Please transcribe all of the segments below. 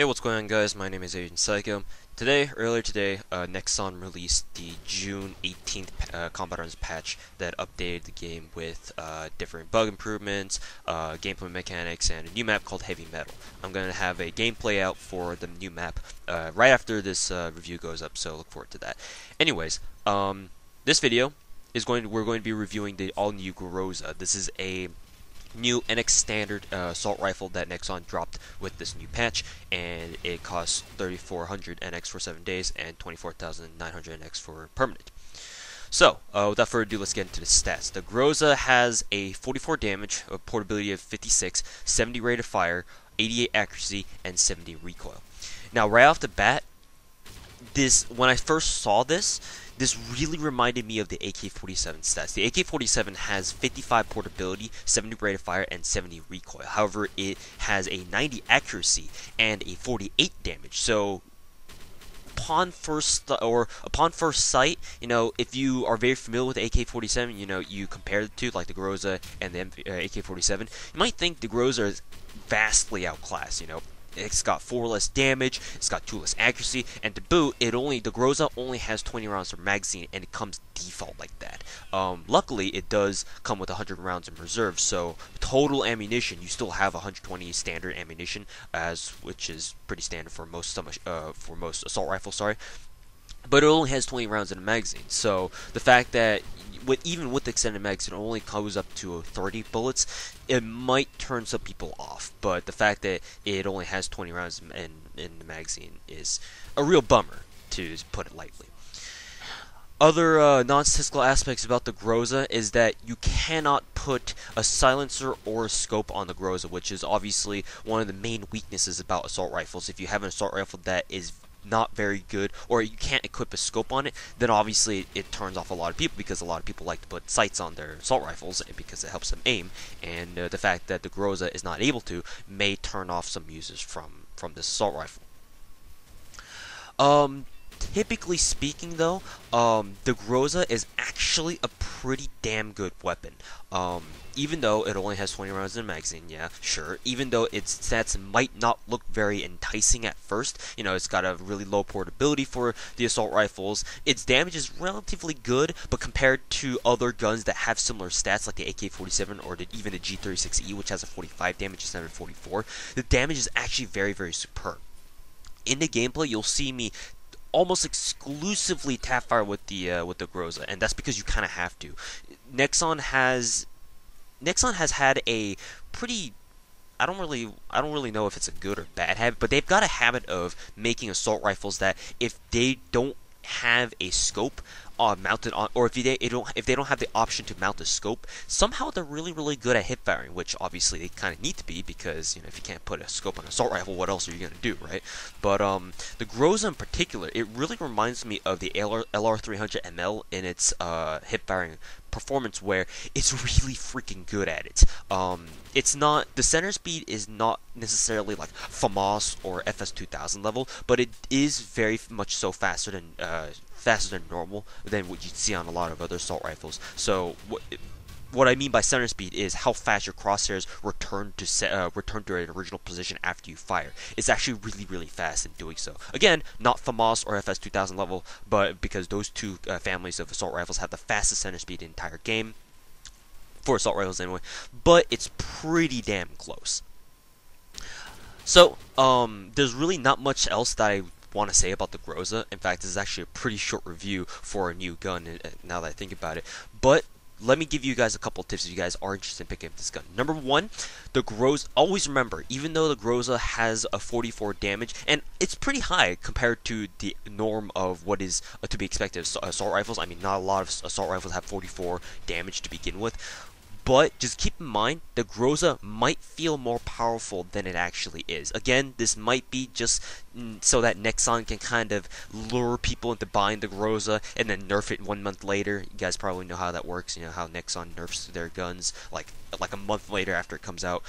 Hey, what's going on, guys? My name is AzN3AlK0. Earlier today, Nexon released the June 18th Combat Arms patch that updated the game with different bug improvements, gameplay mechanics, and a new map called Heavy Metal. I'm going to have a gameplay out for the new map right after this review goes up, so look forward to that. Anyways, this video we're going to be reviewing the all-new Groza. This is a new NX standard assault rifle that Nexon dropped with this new patch, and it costs 3,400 NX for 7 days and 24,900 NX for permanent. So, without further ado, let's get into the stats. The Groza has a 44 damage, a portability of 56, 70 rate of fire, 88 accuracy, and 70 recoil. Now, right off the bat, when I first saw this really reminded me of the AK-47 stats. The AK-47 has 55 portability, 70 rate of fire, and 70 recoil. However, it has a 90 accuracy and a 48 damage. So, upon first sight, if you are very familiar with the AK-47, you compare the two, like the Groza and the AK-47, you might think the Groza is vastly outclassed. It's got 4 less damage, it's got 2 less accuracy, and to boot, the Groza only has 20 rounds per magazine, and it comes default like that. Luckily, it does come with 100 rounds in reserve, so total ammunition, you still have 120 standard ammunition, which is pretty standard for most assault rifles. Sorry. But it only has 20 rounds in a magazine, so the fact that even with the extended magazine, it only goes up to 30 bullets, it might turn some people off. But the fact that it only has 20 rounds in the magazine is a real bummer, to put it lightly. Other non-statistical aspects about the Groza is that you cannot put a silencer or a scope on the Groza, which is obviously one of the main weaknesses about assault rifles. If you have an assault rifle that is not very good, or you can't equip a scope on it, then obviously it turns off a lot of people, because a lot of people like to put sights on their assault rifles because it helps them aim, and the fact that the Groza is not able to may turn off some users from this assault rifle. Typically speaking, though, the Groza is actually a pretty damn good weapon. Even though it only has 20 rounds in a magazine, yeah, sure. Even though its stats might not look very enticing at first, it's got a really low portability for the assault rifles. Its damage is relatively good, but compared to other guns that have similar stats, like the AK-47 or even the G36E, which has a 45 damage instead of 44, the damage is actually very, very superb. In the gameplay, you'll see me almost exclusively tapfire with the Groza, and that's because you kind of have to. Nexon has had a pretty, I don't really know if it's a good or bad habit, but they've got a habit of making assault rifles that if they don't have a scope mounted on, or if they don't have the option to mount a scope, somehow they're really, really good at hip firing, which obviously they kind of need to be, because if you can't put a scope on an assault rifle, what else are you gonna do, right? But the Groza in particular, it really reminds me of the LR300ML in its hip firing performance, where it's really freaking good at it. It's not, the center speed is not necessarily like FAMAS or FS2000 level, but it is very much so faster than normal, than what you'd see on a lot of other assault rifles. So what I mean by center speed is how fast your crosshairs return to an original position after you fire. It's actually really, really fast in doing so. Again, not FAMAS or FS2000 level, but because those two families of assault rifles have the fastest center speed in the entire game, for assault rifles anyway, but it's pretty damn close. So, there's really not much else that I want to say about the Groza. In fact, this is actually a pretty short review for a new gun, now that I think about it. But let me give you guys a couple tips if you guys are interested in picking up this gun. Number one, the Groza, always remember, even though the Groza has a 44 damage, and it's pretty high compared to the norm of what is to be expected of assault rifles. I mean, not a lot of assault rifles have 44 damage to begin with. But just keep in mind, the Groza might feel more powerful than it actually is. Again, this might be just so that Nexon can kind of lure people into buying the Groza and then nerf it 1 month later. You guys probably know how that works. You know how Nexon nerfs their guns like a month later after it comes out.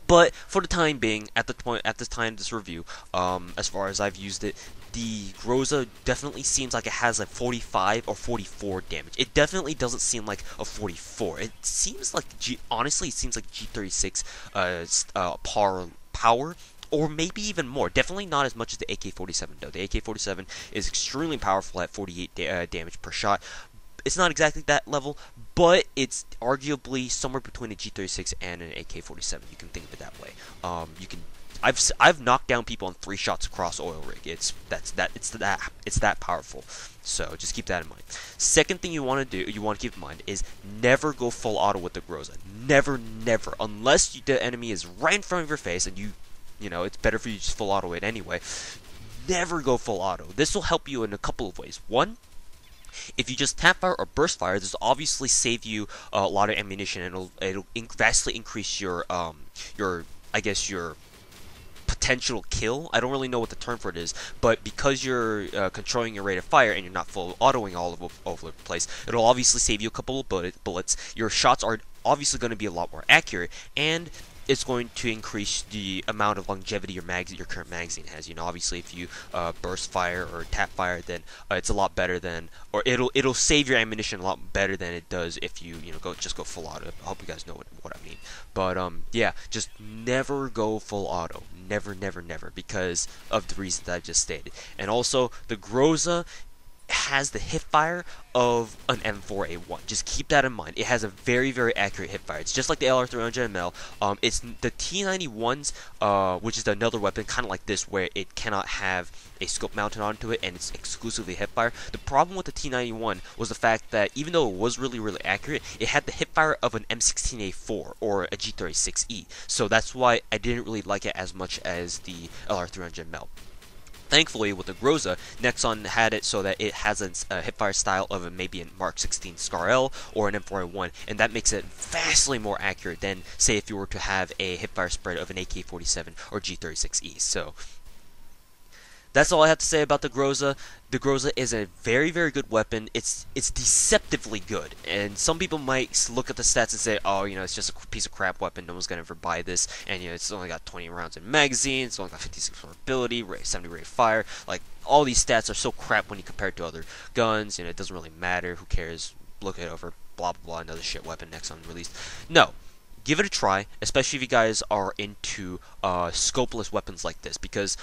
But for the time being, at this time of this review, as far as I've used it, the Groza definitely seems like it has a 45 or 44 damage. It definitely doesn't seem like a 44. It seems like honestly, it seems like G36 power or maybe even more. Definitely not as much as the AK-47 though. The AK-47 is extremely powerful at 48 damage per shot. It's not exactly that level, but it's arguably somewhere between a G36 and an AK-47. You can think of it that way. You can. I've knocked down people in 3 shots across oil rig. It's that powerful. So just keep that in mind. Second thing you want to do, you want to keep in mind, is never go full auto with the Groza. Never, never, unless the enemy is right in front of your face and you know, it's better for you to just full auto it anyway. Never go full auto. This will help you in a couple of ways. One, if you just tapfire or burstfire, this will obviously save you a lot of ammunition, and it'll vastly increase your I guess your potential kill. I don't really know what the term for it is, but because you're controlling your rate of fire and you're not full autoing all over the place, it'll obviously save you a couple of bullets. Your shots are obviously going to be a lot more accurate, and it's going to increase the amount of longevity your current magazine has. You know, obviously if you burst fire or tap fire, then it's a lot better than, or it'll save your ammunition a lot better than it does if you go full auto. I hope you guys know what I mean. But yeah, just never go full auto. Never, never, never, because of the reasons that I just stated. And also, the Groza has the hipfire of an M4A1. Just keep that in mind. It has a very, very accurate hipfire. It's just like the LR300ML. It's the T91s, which is another weapon, kind of like this, where it cannot have a scope mounted onto it, and it's exclusively hipfire. The problem with the T91 was the fact that even though it was really, really accurate, it had the hipfire of an M16A4 or a G36E. So that's why I didn't really like it as much as the LR300ML. Thankfully, with the Groza, Nexon had it so that it has a hipfire style of maybe a Mark 16 Scar L or an M4A1, and that makes it vastly more accurate than, say, if you were to have a hipfire spread of an AK-47 or G36E. So that's all I have to say about the Groza. The Groza is a very, very good weapon. It's deceptively good, and some people might look at the stats and say, oh, you know, it's just a piece of crap weapon, no one's gonna ever buy this, and you know, it's only got 20 rounds in magazine, it's only got 56 portability, 70 rate of fire. Like, all these stats are so crap when you compare it to other guns. You know, it doesn't really matter, who cares, look it over, blah blah blah, another shit weapon Nexon released. No, give it a try, especially if you guys are into scopeless weapons like this, because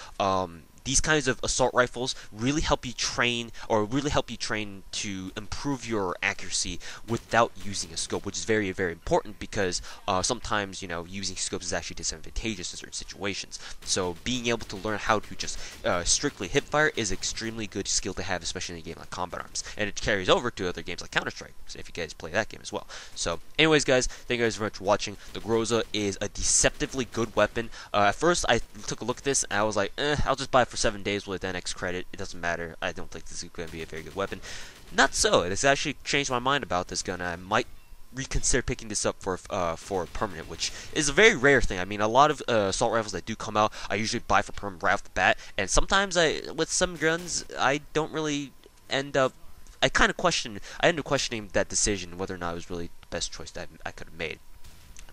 these kinds of assault rifles really help you train, to improve your accuracy without using a scope, which is very, very important, because sometimes, you know, using scopes is actually disadvantageous in certain situations. So being able to learn how to just strictly hipfire is an extremely good skill to have, especially in a game like Combat Arms, and it carries over to other games like Counter-Strike, so if you guys play that game as well. So anyways, guys, thank you guys very much for watching. The Groza is a deceptively good weapon. At first I took a look at this and I was like, I'll just buy it for 7 days with NX credit. It doesn't matter. I don't think this is going to be a very good weapon. Not so. It has actually changed my mind about this gun. I might reconsider picking this up for permanent, which is a very rare thing. I mean, a lot of assault rifles that do come out, I usually buy for permanent right off the bat, and sometimes with some guns, I don't really end up. I end up questioning that decision, whether or not it was really the best choice that I could have made.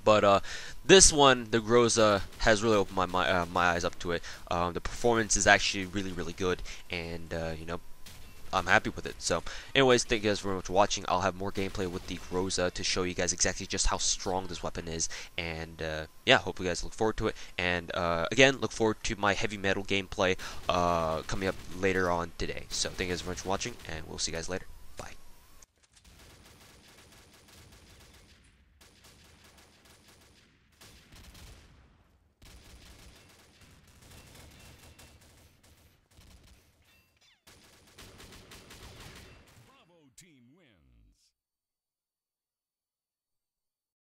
But this one, the Groza, has really opened my eyes up to it. The performance is actually really, really good, and you know, I'm happy with it. So anyways, thank you guys very much for watching. I'll have more gameplay with the Groza to show you guys exactly just how strong this weapon is, and yeah, hope you guys look forward to it. And again, look forward to my heavy metal gameplay coming up later on today. So thank you guys very much for watching, and we'll see you guys later.